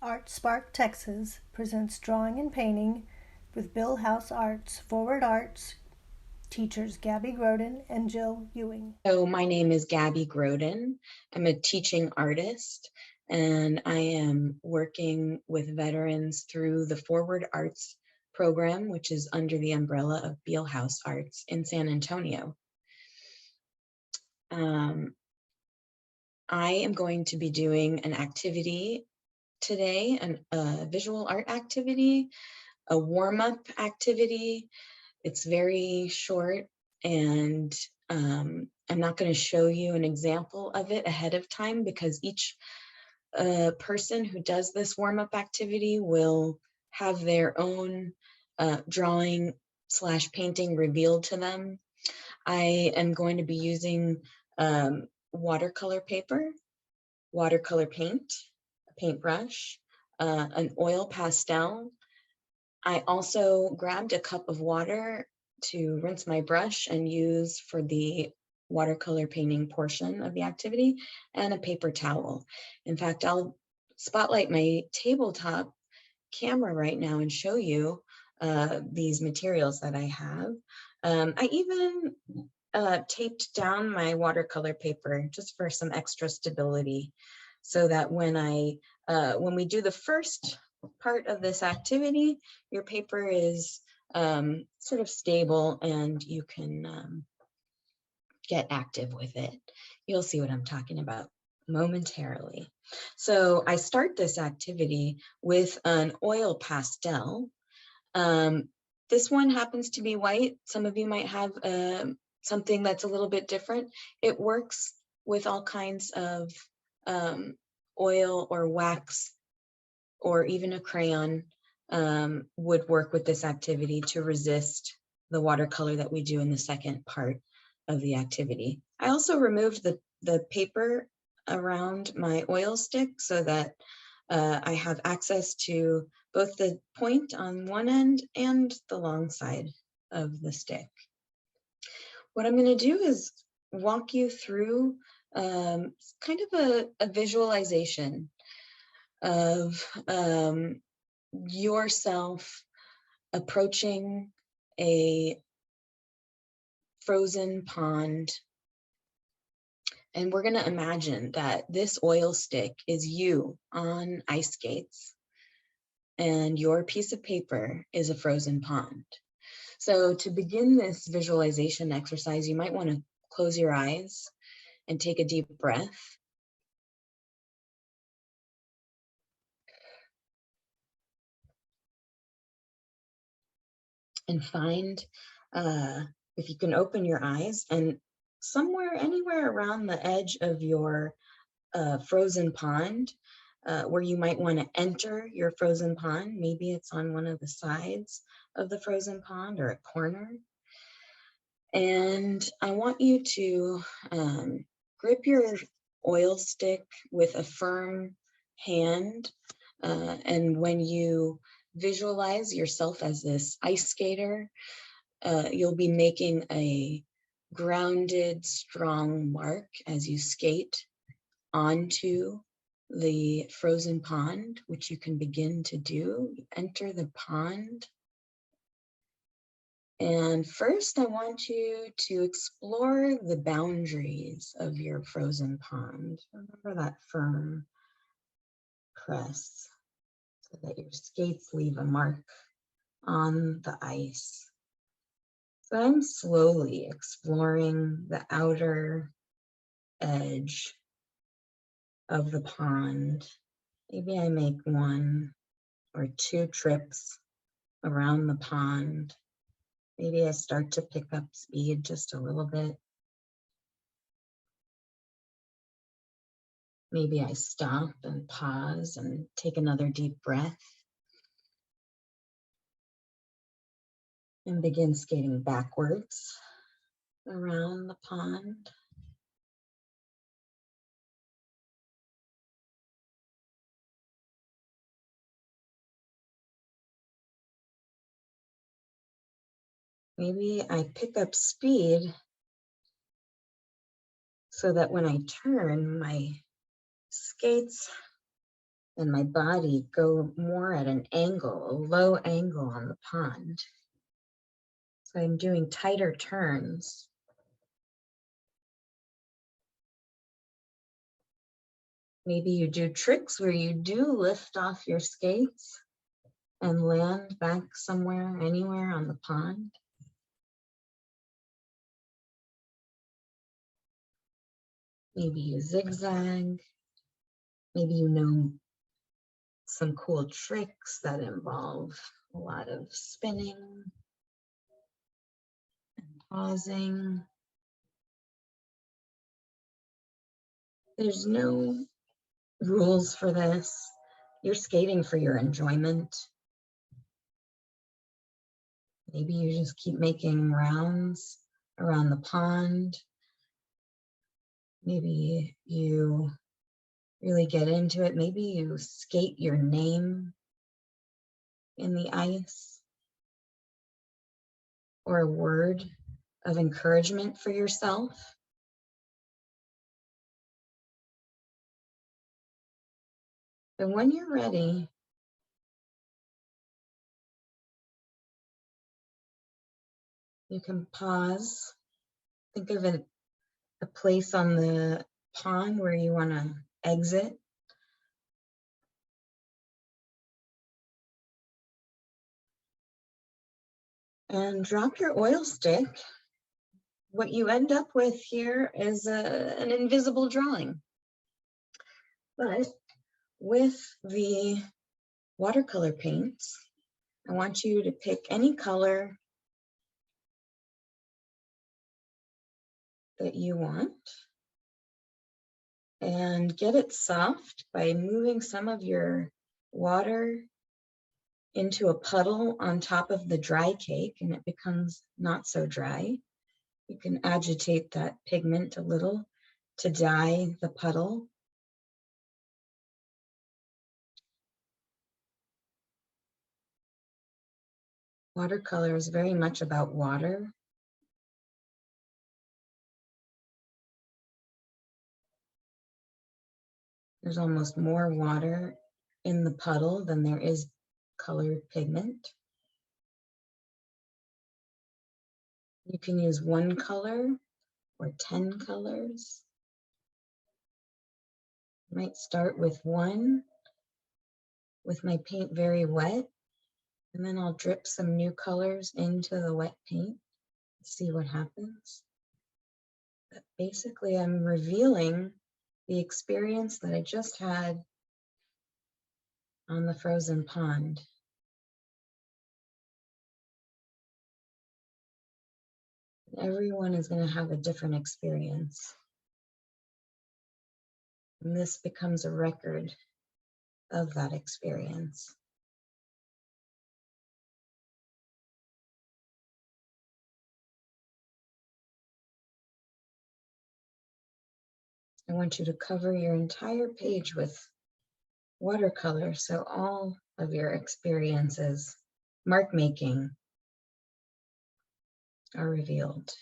Art Spark Texas presents drawing and painting with Bihl House Arts Forward Arts teachers Gabbe Grodin and Jill Ewing. So my name is Gabbe Grodin. I'm a teaching artist, and I am working with veterans through the Forward Arts program, which is under the umbrella of Bihl House Arts in San Antonio. I am going to be doing an activity today, a visual art activity, a warm-up activity. It's very short, and I'm not going to show you an example of it ahead of time because each person who does this warm-up activity will have their own drawing / painting revealed to them. I am going to be using watercolor paper, watercolor paint, a paintbrush, an oil pastel. I also grabbed a cup of water to rinse my brush and use for the watercolor painting portion of the activity, and a paper towel. In fact, I'll spotlight my tabletop camera right now and show you these materials that I have. I even taped down my watercolor paper just for some extra stability, so that when we do the first part of this activity, your paper is sort of stable and you can get active with it. You'll see what I'm talking about momentarily. So I start this activity with an oil pastel. This one happens to be white. Some of you might have something that's a little bit different. It works with all kinds of oil or wax, or even a crayon would work with this activity to resist the watercolor that we do in the second part of the activity. I also removed the paper around my oil stick so that I have access to both the point on one end and the long side of the stick. What I'm going to do is walk you through kind of a visualization of yourself approaching a frozen pond. And we're going to imagine that this oil stick is you on ice skates, and your piece of paper is a frozen pond. So to begin this visualization exercise, you might want to close your eyes and take a deep breath. And find, if you can open your eyes, and anywhere around the edge of your frozen pond, where you might want to enter your frozen pond. Maybe it's on one of the sides of the frozen pond or a corner. And I want you to grip your oil stick with a firm hand. And when you visualize yourself as this ice skater, you'll be making a grounded, strong mark as you skate onto the frozen pond, which you can begin to do. You enter the pond. And first, I want you to explore the boundaries of your frozen pond. Remember that firm press so that your skates leave a mark on the ice. So I'm slowly exploring the outer edge of the pond. Maybe I make 1 or 2 trips around the pond. Maybe I start to pick up speed just a little bit. Maybe I stop and pause and take another deep breath and begin skating backwards around the pond. Maybe I pick up speed so that when I turn, my skates and my body go more at an angle, a low angle on the pond. So I'm doing tighter turns. Maybe you do tricks where you do lift off your skates and land back somewhere, anywhere on the pond. Maybe you zigzag. Maybe you know some cool tricks that involve a lot of spinning and pausing. There's no rules for this. You're skating for your enjoyment. Maybe you just keep making rounds around the pond. Maybe you really get into it. Maybe you skate your name in the ice, or a word of encouragement for yourself. And when you're ready, you can pause. Think of a place on the pond where you want to exit. And drop your oil stick. What you end up with here is an invisible drawing. But with the watercolor paints, I want you to pick any color that you want and get it soft by moving some of your water into a puddle on top of the dry cake, and it becomes not so dry. You can agitate that pigment a little to dye the puddle. Watercolor is very much about water. There's almost more water in the puddle than there is colored pigment. You can use one color or 10 colors. I might start with one, with my paint very wet, and then I'll drip some new colors into the wet paint, see what happens. But basically, I'm revealing the experience that I just had on the frozen pond. Everyone is going to have a different experience. And this becomes a record of that experience. I want you to cover your entire page with watercolor, so all of your experiences, mark making, are revealed.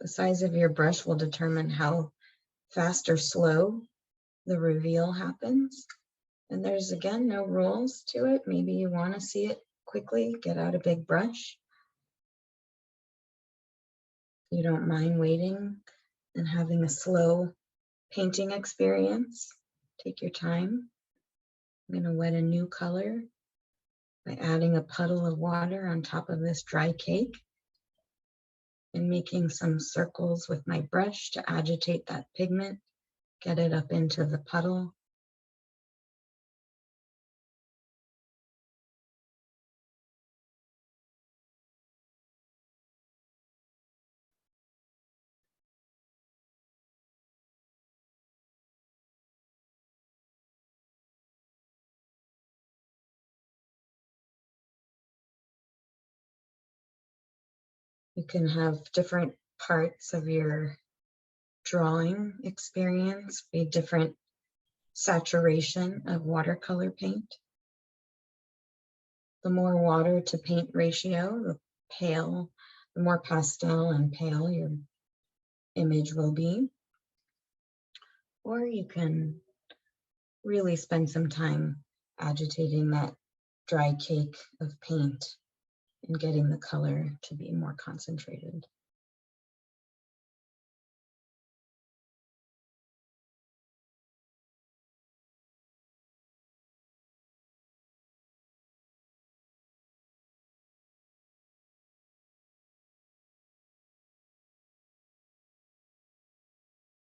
The size of your brush will determine how fast or slow the reveal happens. And there's, again, no rules to it. Maybe you want to see it quickly, get out a big brush. You don't mind waiting and having a slow painting experience. Take your time. I'm going to wet a new color by adding a puddle of water on top of this dry cake and making some circles with my brush to agitate that pigment, get it up into the puddle. You can have different parts of your drawing experience be different saturation of watercolor paint. The more water to paint ratio, the more pastel and pale your image will be. or you can really spend some time agitating that dry cake of paint and getting the color to be more concentrated.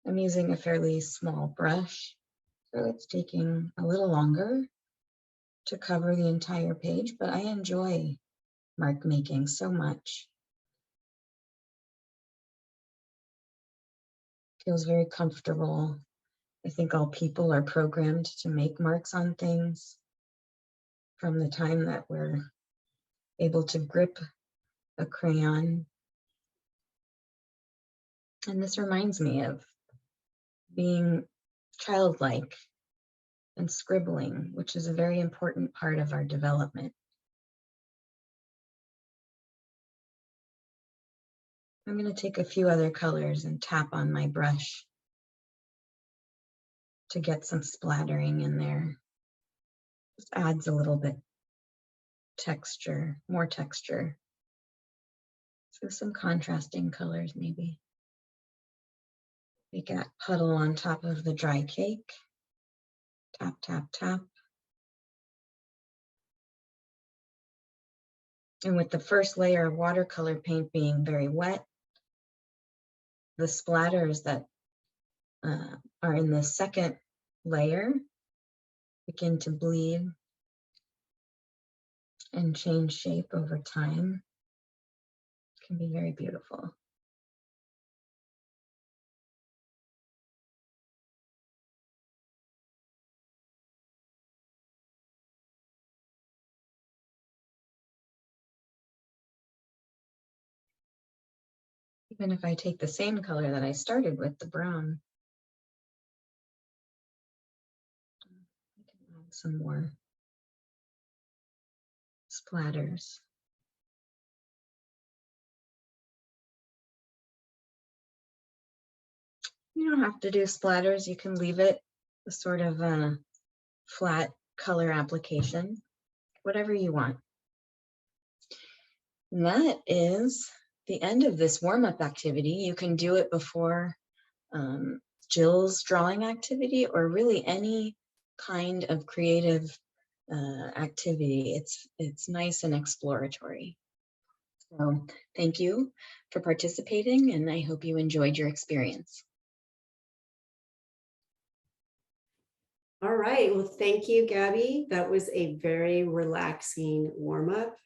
I'm using a fairly small brush, so it's taking a little longer to cover the entire page, but I enjoy mark making so much. Feels very comfortable. I think all people are programmed to make marks on things from the time that we're able to grip a crayon. And this reminds me of being childlike and scribbling, which is a very important part of our development. I'm going to take a few other colors and tap on my brush to get some splattering in there. Just adds a little bit texture, more texture. So some contrasting colors maybe. We got puddle on top of the dry cake. Tap, tap, tap. And with the first layer of watercolor paint being very wet, the splatters that are in the second layer begin to bleed and change shape over time. It can be very beautiful. Even if I take the same color that I started with, the brown, I can add some more splatters. You don't have to do splatters. You can leave it a sort of a flat color application, whatever you want. And that is the end of this warm-up activity. You can do it before Jill's drawing activity, or really any kind of creative activity. It's nice and exploratory. So thank you for participating, and I hope you enjoyed your experience. All right, well, thank you, Gabby. That was a very relaxing warm-up.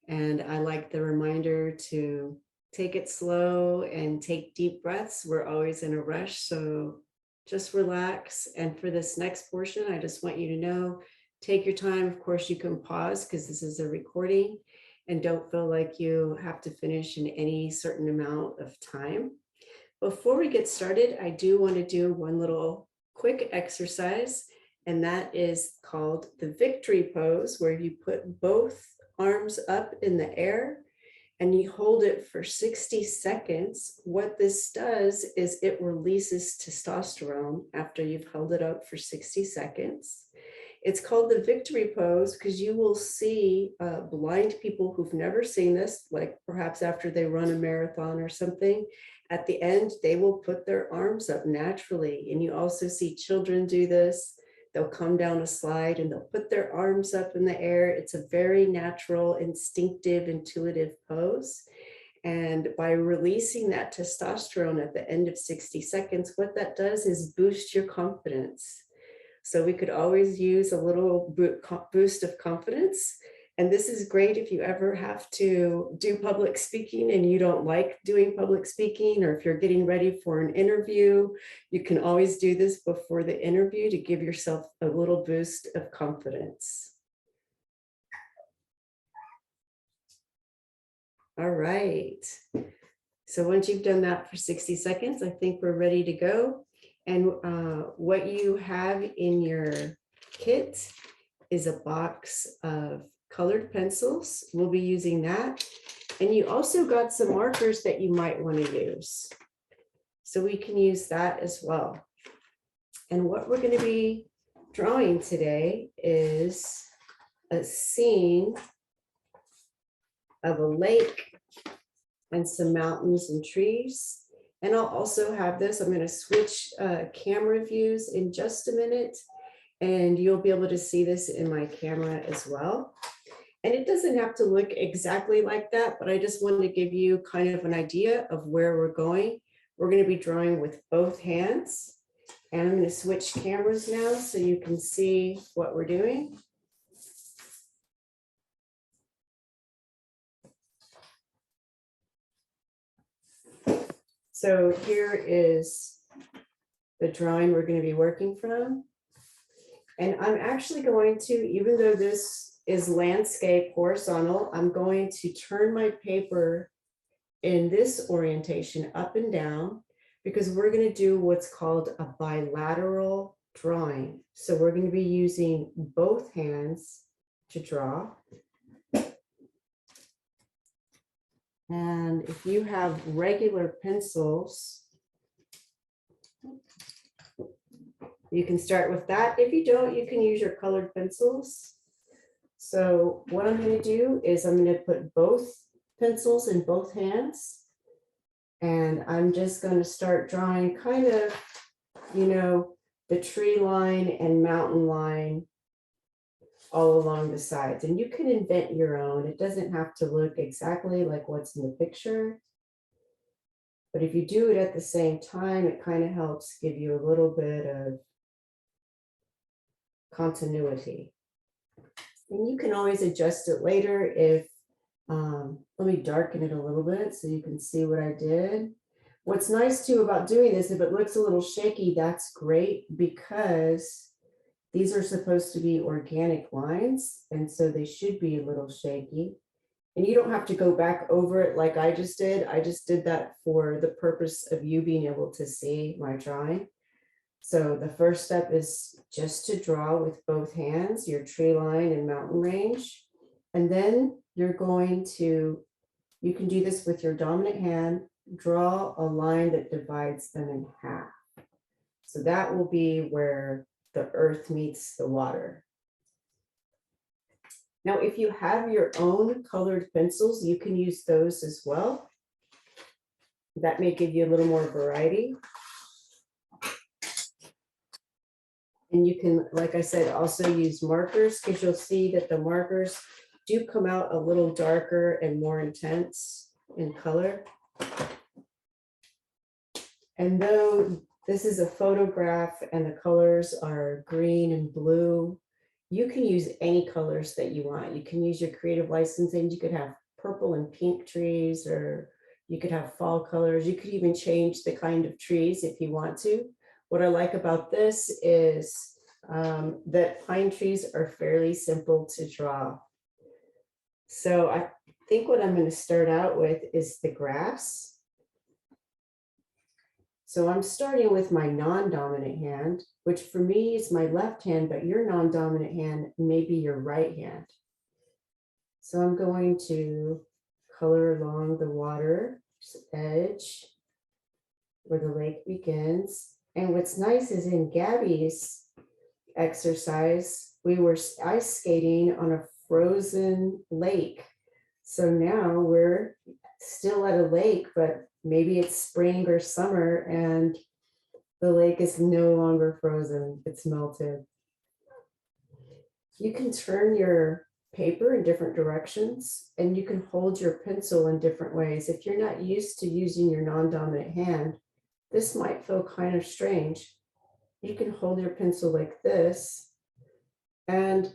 And I like the reminder to take it slow and take deep breaths. We're always in a rush, so just relax. And for this next portion, I just want you to know, take your time. Of course, you can pause because this is a recording, and don't feel like you have to finish in any certain amount of time. Before we get started, I do want to do one little quick exercise, and that is called the victory pose, where you put both arms up in the air and you hold it for 60 seconds. What this does is it releases testosterone after you've held it up for 60 seconds. It's called the victory pose because you will see blind people who've never seen this, like perhaps after they run a marathon or something. At the end, they will put their arms up naturally. And you also see children do this. They'll come down a slide and they'll put their arms up in the air. It's a very natural, instinctive, intuitive pose. And by releasing that testosterone at the end of 60 seconds, what that does is boost your confidence. So we could always use a little boost of confidence. And this is great if you ever have to do public speaking and you don't like doing public speaking, or if you're getting ready for an interview, you can always do this before the interview to give yourself a little boost of confidence. All right. So once you've done that for 60 seconds, I think we're ready to go. And what you have in your kit is a box of colored pencils. We'll be using that. And you also got some markers that you might want to use. So we can use that as well. And what we're going to be drawing today is a scene of a lake and some mountains and trees. And I'll also have this, I'm going to switch camera views in just a minute, and you'll be able to see this in my camera as well. And it doesn't have to look exactly like that, but I just wanted to give you kind of an idea of where we're going. We're going to be drawing with both hands, and I'm going to switch cameras now so you can see what we're doing. So here is the drawing we're going to be working from. And I'm actually going to, even though this is landscape horizontal, I'm going to turn my paper in this orientation up and down, because we're going to do what's called a bilateral drawing. So we're going to be using both hands to draw. And if you have regular pencils, you can start with that. If you don't, you can use your colored pencils. So what I'm going to do is I'm going to put both pencils in both hands. And I'm just going to start drawing kind of, you know, the tree line and mountain line all along the sides. And you can invent your own. It doesn't have to look exactly like what's in the picture. But if you do it at the same time, it kind of helps give you a little bit of continuity. And you can always adjust it later if, let me darken it a little bit so you can see what I did. What's nice too about doing this, if it looks a little shaky, that's great, because these are supposed to be organic lines, and so they should be a little shaky. And you don't have to go back over it like I just did. I just did that for the purpose of you being able to see my drawing. So the first step is just to draw with both hands, your tree line and mountain range. And then you're going to, you can do this with your dominant hand, draw a line that divides them in half. So that will be where the earth meets the water. Now, if you have your own colored pencils, you can use those as well. That may give you a little more variety. And you can, like I said, also use markers, because you'll see that the markers do come out a little darker and more intense in color. And though this is a photograph and the colors are green and blue, you can use any colors that you want. You can use your creative licensing. You could have purple and pink trees, or you could have fall colors. You could even change the kind of trees if you want to. What I like about this is that pine trees are fairly simple to draw. So I think what I'm going to start out with is the grass. So I'm starting with my non-dominant hand, which for me is my left hand, but your non-dominant hand may be your right hand. So I'm going to color along the water's edge where the lake begins. And what's nice is in Gabby's exercise, we were ice skating on a frozen lake. So now we're still at a lake, but maybe it's spring or summer and the lake is no longer frozen, it's melted. You can turn your paper in different directions, and you can hold your pencil in different ways. If you're not used to using your non-dominant hand, this might feel kind of strange. You can hold your pencil like this, and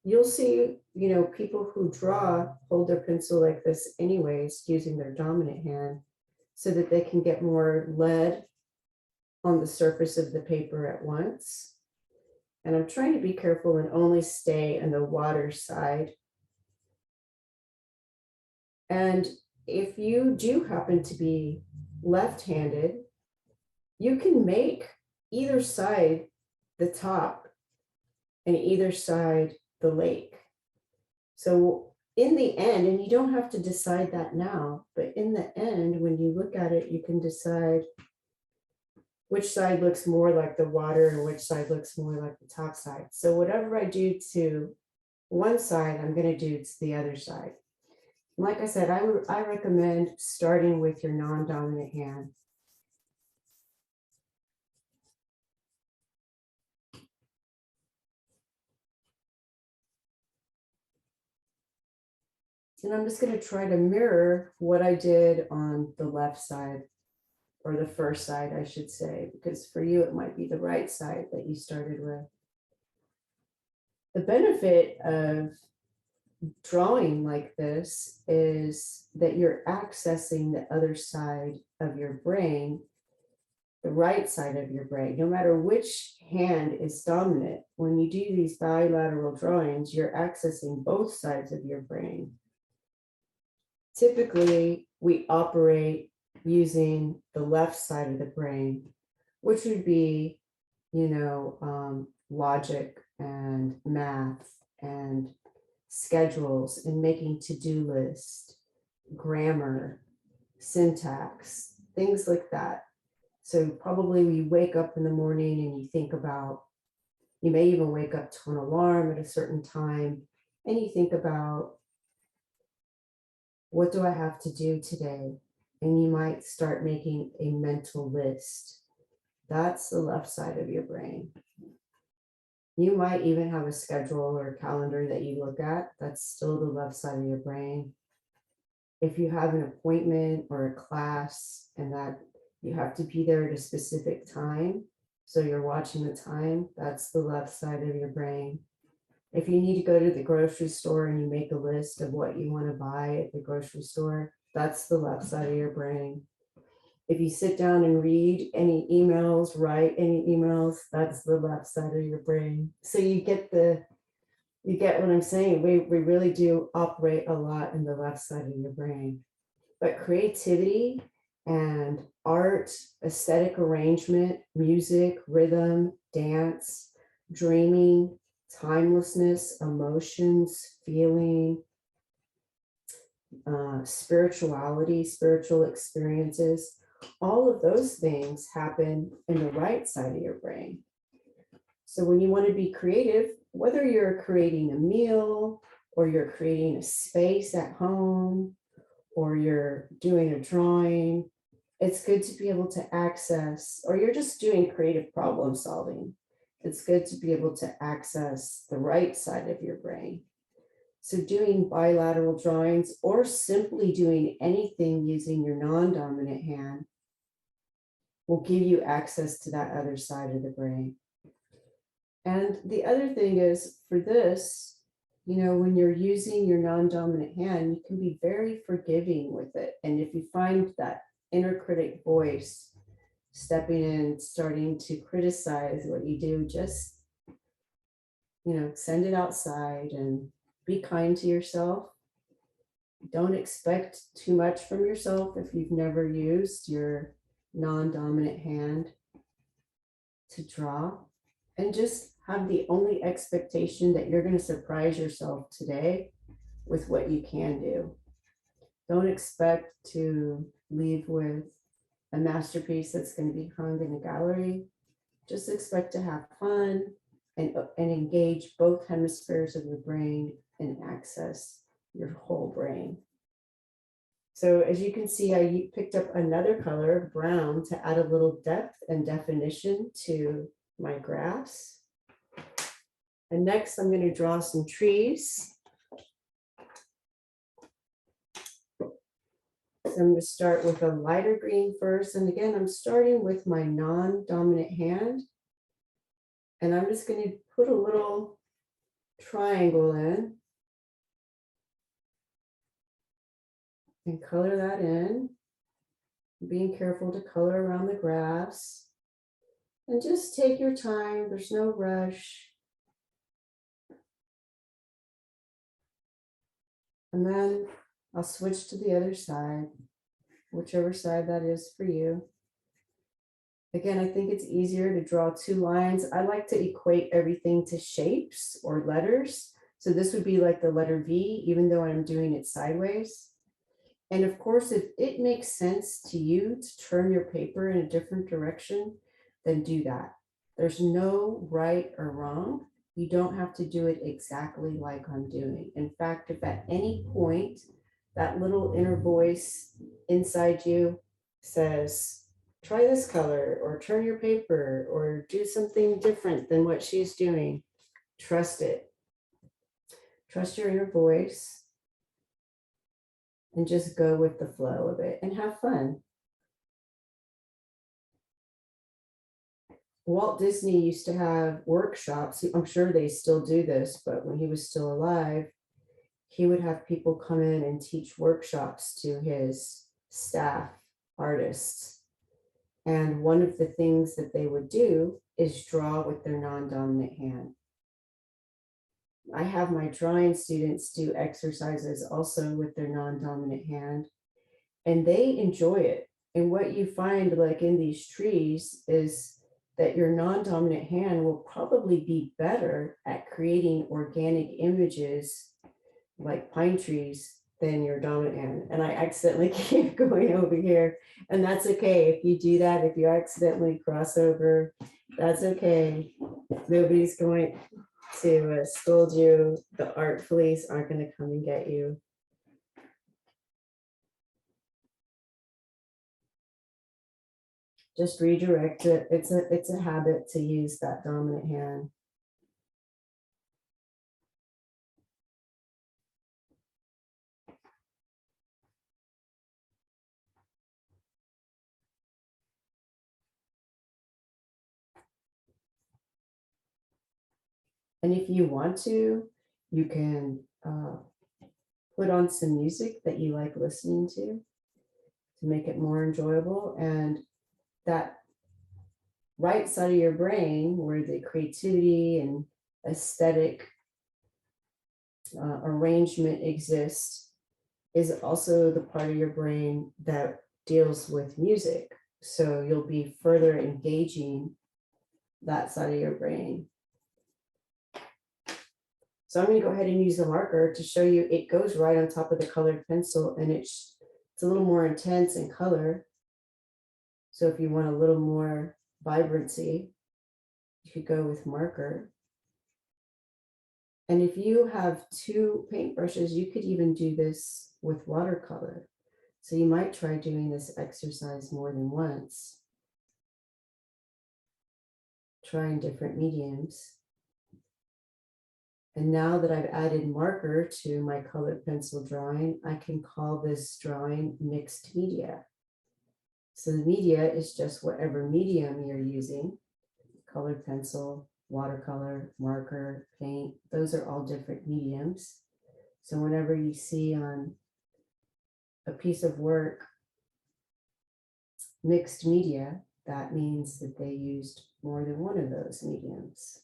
you'll see, you know, people who draw hold their pencil like this anyways, using their dominant hand, so that they can get more lead on the surface of the paper at once. And I'm trying to be careful and only stay on the water side. And if you do happen to be left-handed, you can make either side the top and either side the lake. So in the end, and you don't have to decide that now, but in the end, when you look at it, you can decide which side looks more like the water and which side looks more like the top side. So whatever I do to one side, I'm going to do to the other side. Like I said, I recommend starting with your non-dominant hand. And I'm just going to try to mirror what I did on the left side, or the first side, I should say, because for you, it might be the right side that you started with. The benefit of drawing like this is that you're accessing the other side of your brain, the right side of your brain. No matter which hand is dominant, when you do these bilateral drawings, you're accessing both sides of your brain. Typically, we operate using the left side of the brain, which would be, logic and math and schedules and making to-do lists, grammar, syntax, things like that. So probably you wake up in the morning and you think about, you may even wake up to an alarm at a certain time and you think about, what do I have to do today? And you might start making a mental list. That's the left side of your brain. You might even have a schedule or a calendar that you look at. That's still the left side of your brain. If you have an appointment or a class and that you have to be there at a specific time, so you're watching the time, that's the left side of your brain. If you need to go to the grocery store and you make a list of what you want to buy at the grocery store, that's the left side of your brain. If you sit down and read any emails, write any emails, that's the left side of your brain. So you get what I'm saying. We really do operate a lot in the left side of your brain. But creativity and art, aesthetic arrangement, music, rhythm, dance, dreaming, timelessness, emotions, feeling, spirituality, spiritual experiences, all of those things happen in the right side of your brain. So when you want to be creative, whether you're creating a meal or you're creating a space at home or you're doing a drawing, it's good to be able to access, or you're just doing creative problem solving, it's good to be able to access the right side of your brain. So doing bilateral drawings or simply doing anything using your non-dominant hand will give you access to that other side of the brain. And the other thing is, for this, when you're using your non-dominant hand, you can be very forgiving with it. And if you find that inner critic voice stepping in, starting to criticize what you do, just, send it outside and be kind to yourself. Don't expect too much from yourself if you've never used your non-dominant hand to draw, and just have the only expectation that you're going to surprise yourself today with what you can do. Don't expect to leave with a masterpiece that's going to be hung in a gallery. Just expect to have fun and engage both hemispheres of your brain and access your whole brain. So as you can see, I picked up another color, brown, to add a little depth and definition to my graphs. And next I'm going to draw some trees. So I'm going to start with a lighter green first. And again, I'm starting with my non-dominant hand. And I'm just going to put a little triangle in and color that in, being careful to color around the graphs. And just take your time, there's no rush. And then I'll switch to the other side, whichever side that is for you. Again, I think it's easier to draw two lines. I like to equate everything to shapes or letters. So this would be like the letter V, even though I'm doing it sideways. And of course, if it makes sense to you to turn your paper in a different direction, then do that. There's no right or wrong. You don't have to do it exactly like I'm doing. In fact, if at any point that little inner voice inside you says, try this color, or turn your paper, or do something different than what she's doing, trust it. Trust your inner voice and just go with the flow of it and have fun. Walt Disney used to have workshops. I'm sure they still do this, but when he was still alive, he would have people come in and teach workshops to his staff artists. And one of the things that they would do is draw with their non-dominant hand. I have my drawing students do exercises also with their non-dominant hand, and they enjoy it. And what you find, like in these trees, is that your non-dominant hand will probably be better at creating organic images like pine trees than your dominant hand. And I accidentally keep going over here, and that's okay. If you do that, if you accidentally cross over, that's okay. Nobody's going to scold you. The art police aren't going to come and get you. Just redirect it. It's a habit to use that dominant hand. And if you want to, you can put on some music that you like listening to make it more enjoyable. And that right side of your brain, where the creativity and aesthetic arrangement exists, is also the part of your brain that deals with music. So you'll be further engaging that side of your brain. So I'm going to go ahead and use a marker to show you it goes right on top of the colored pencil, and it's a little more intense in color. So if you want a little more vibrancy, you could go with marker. And if you have two paintbrushes, you could even do this with watercolor. So you might try doing this exercise more than once. Trying different mediums. And now that I've added marker to my colored pencil drawing, I can call this drawing mixed media. So the media is just whatever medium you're using. Colored pencil, watercolor, marker, paint, those are all different mediums. So whenever you see on a piece of work mixed media, that means that they used more than one of those mediums.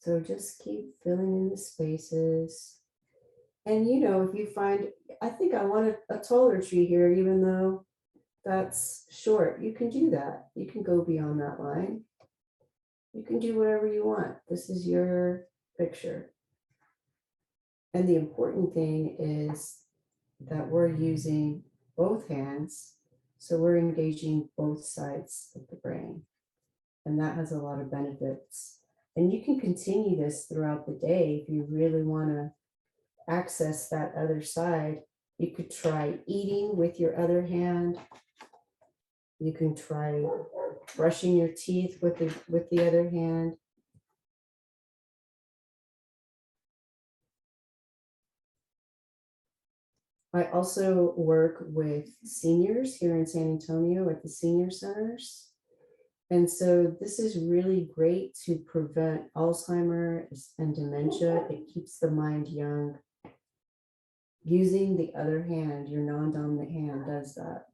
So just keep filling in the spaces. And you know, if you find, I think I want a taller tree here, even though that's short, you can do that. You can go beyond that line. You can do whatever you want. This is your picture. And the important thing is that we're using both hands. So we're engaging both sides of the brain. And that has a lot of benefits. And you can continue this throughout the day if you really want to access that other side. You could try eating with your other hand. You can try brushing your teeth with the other hand. I also work with seniors here in San Antonio at the senior centers. And so this is really great to prevent Alzheimer's and dementia. It keeps the mind young. Using the other hand, your non-dominant hand, does that.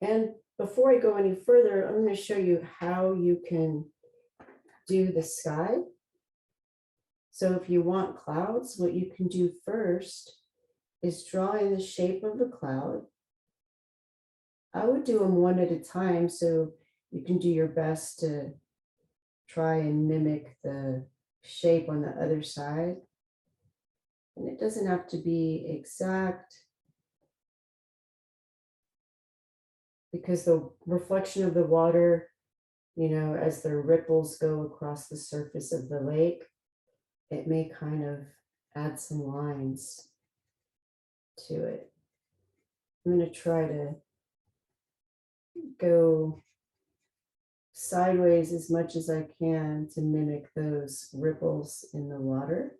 And before I go any further, I'm going to show you how you can do the sky. So if you want clouds, what you can do first is draw in the shape of the cloud. I would do them one at a time so you can do your best to try and mimic the shape on the other side. And it doesn't have to be exact, because the reflection of the water, you know, as the ripples go across the surface of the lake, it may kind of add some lines to it. I'm going to try to go sideways as much as I can to mimic those ripples in the water.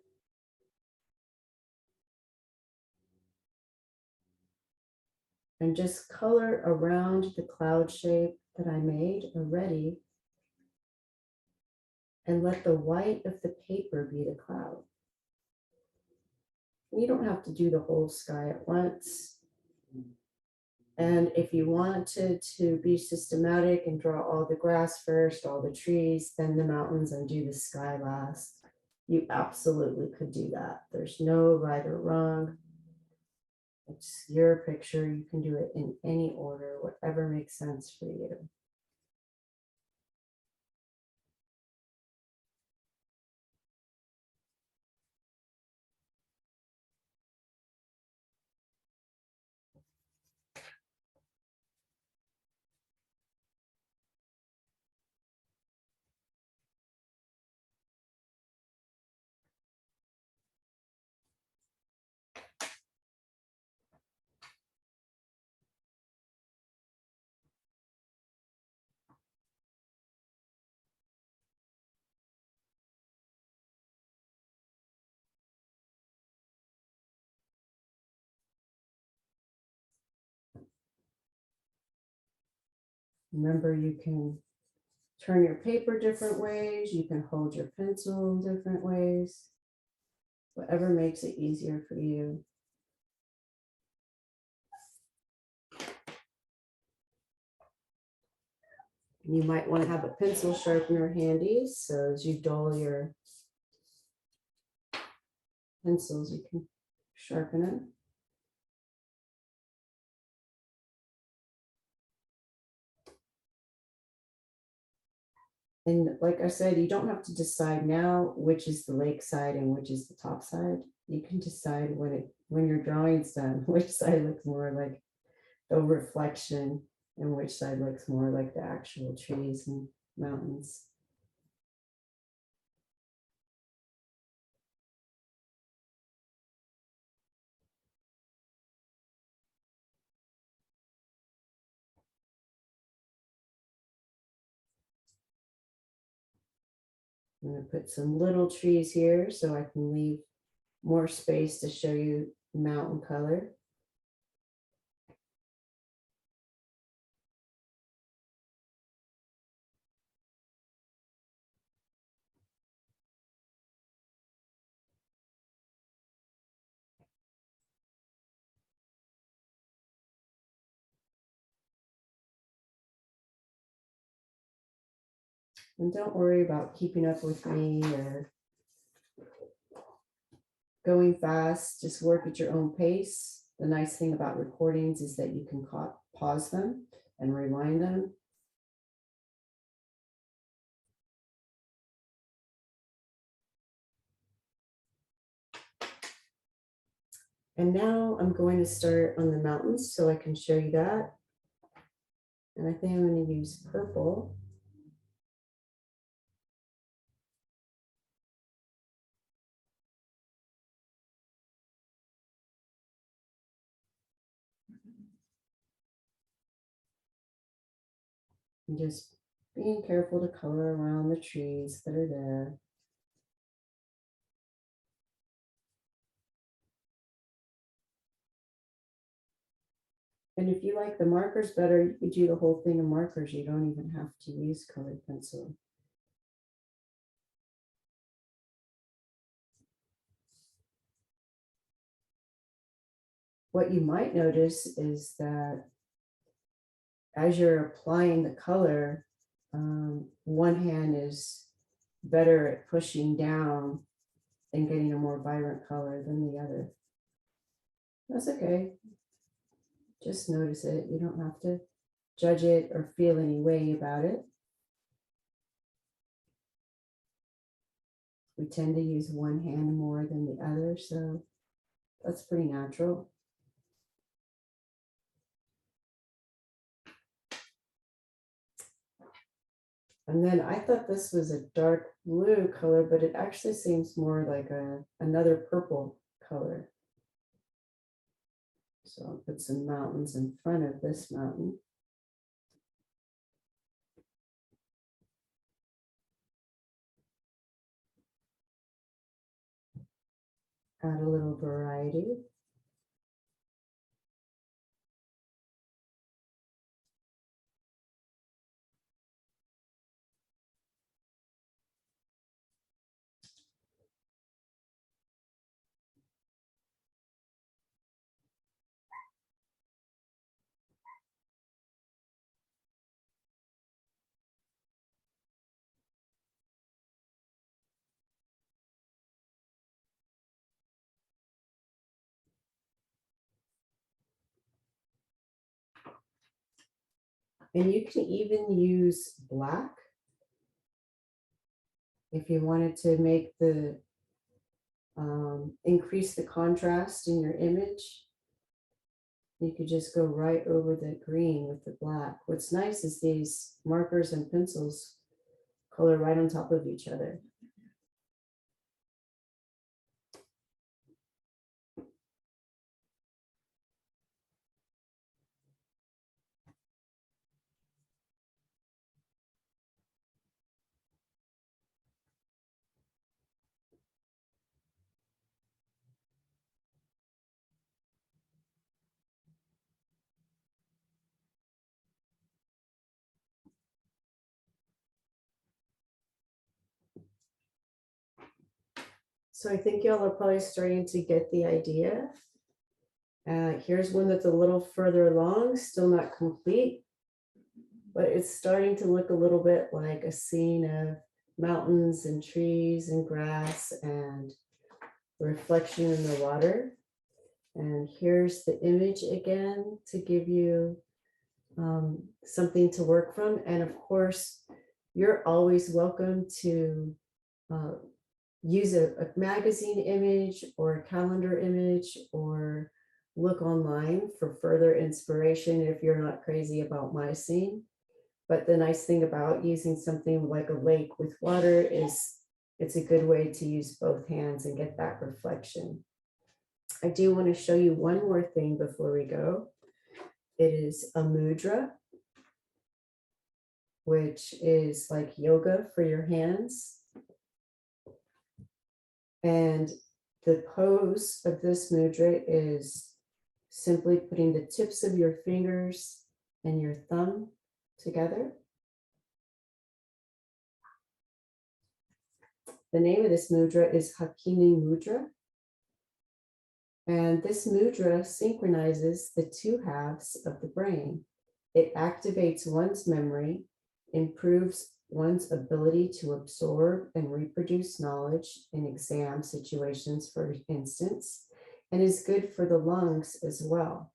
And just color around the cloud shape that I made already, and let the white of the paper be the cloud. You don't have to do the whole sky at once. And if you wanted to be systematic and draw all the grass first, all the trees, then the mountains, and do the sky last, you absolutely could do that. There's no right or wrong. It's your picture. You can do it in any order, whatever makes sense for you. Remember, you can turn your paper different ways. You can hold your pencil different ways. Whatever makes it easier for you. You might want to have a pencil sharpener handy, so as you dull your pencils, you can sharpen them. And like I said, you don't have to decide now which is the lake side and which is the top side. You can decide when your drawing's done, which side looks more like the reflection and which side looks more like the actual trees and mountains. I'm going to put some little trees here so I can leave more space to show you mountain color. And don't worry about keeping up with me or going fast. Just work at your own pace. The nice thing about recordings is that you can pause them and rewind them. And now I'm going to start on the mountains so I can show you that. And I think I'm going to use purple. And just being careful to color around the trees that are there. And if you like the markers better, you could do the whole thing in markers. You don't even have to use colored pencil. What you might notice is that as you're applying the color, one hand is better at pushing down and getting a more vibrant color than the other. That's okay. Just notice it. You don't have to judge it or feel any way about it. We tend to use one hand more than the other, so that's pretty natural. And then I thought this was a dark blue color, but it actually seems more like another purple color. So I'll put some mountains in front of this mountain. Add a little variety. And you can even use black if you wanted to make the increase the contrast in your image. You could just go right over the green with the black. What's nice is these markers and pencils color right on top of each other. So I think y'all are probably starting to get the idea. Here's one that's a little further along, still not complete, but it's starting to look a little bit like a scene of mountains and trees and grass and reflection in the water. And here's the image again to give you something to work from. And of course, you're always welcome to use a magazine image or a calendar image or look online for further inspiration if you're not crazy about my scene. But the nice thing about using something like a lake with water is it's a good way to use both hands and get that reflection. I do want to show you one more thing before we go. It is a mudra, which is like yoga for your hands. And the pose of this mudra is simply putting the tips of your fingers and your thumb together. The name of this mudra is Hakini Mudra. And this mudra synchronizes the two halves of the brain. It activates one's memory, improves one's ability to absorb and reproduce knowledge in exam situations, for instance, and is good for the lungs as well.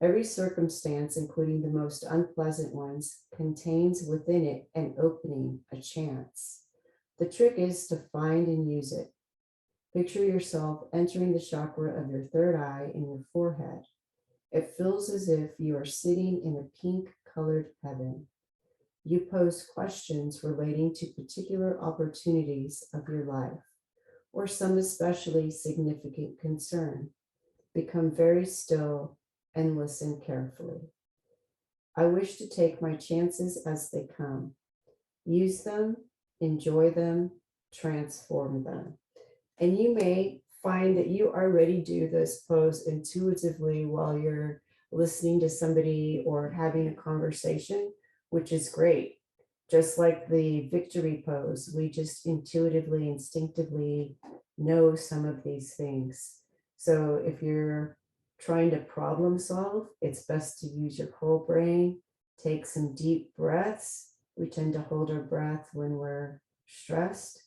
Every circumstance, including the most unpleasant ones, contains within it an opening, a chance. The trick is to find and use it. Picture yourself entering the chakra of your third eye in your forehead. It feels as if you are sitting in a pink-colored heaven. You pose questions relating to particular opportunities of your life, or some especially significant concern. Become very still and listen carefully. I wish to take my chances as they come. Use them, enjoy them, transform them. And you may find that you already do this pose intuitively while you're listening to somebody or having a conversation, which is great. Just like the victory pose, we just intuitively, instinctively know some of these things. So if you're trying to problem solve, it's best to use your whole brain. Take some deep breaths. We tend to hold our breath when we're stressed,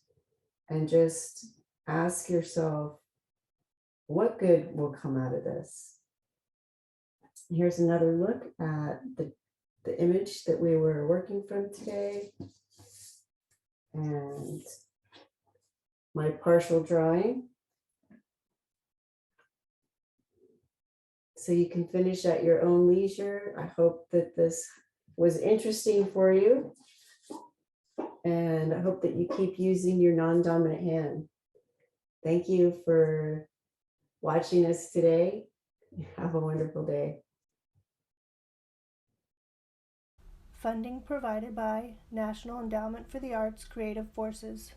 and just ask yourself, what good will come out of this? Here's another look at the the image that we were working from today and my partial drawing. So you can finish at your own leisure. I hope that this was interesting for you. And I hope that you keep using your non-dominant hand. Thank you for watching us today. Have a wonderful day. Funding provided by National Endowment for the Arts Creative Forces.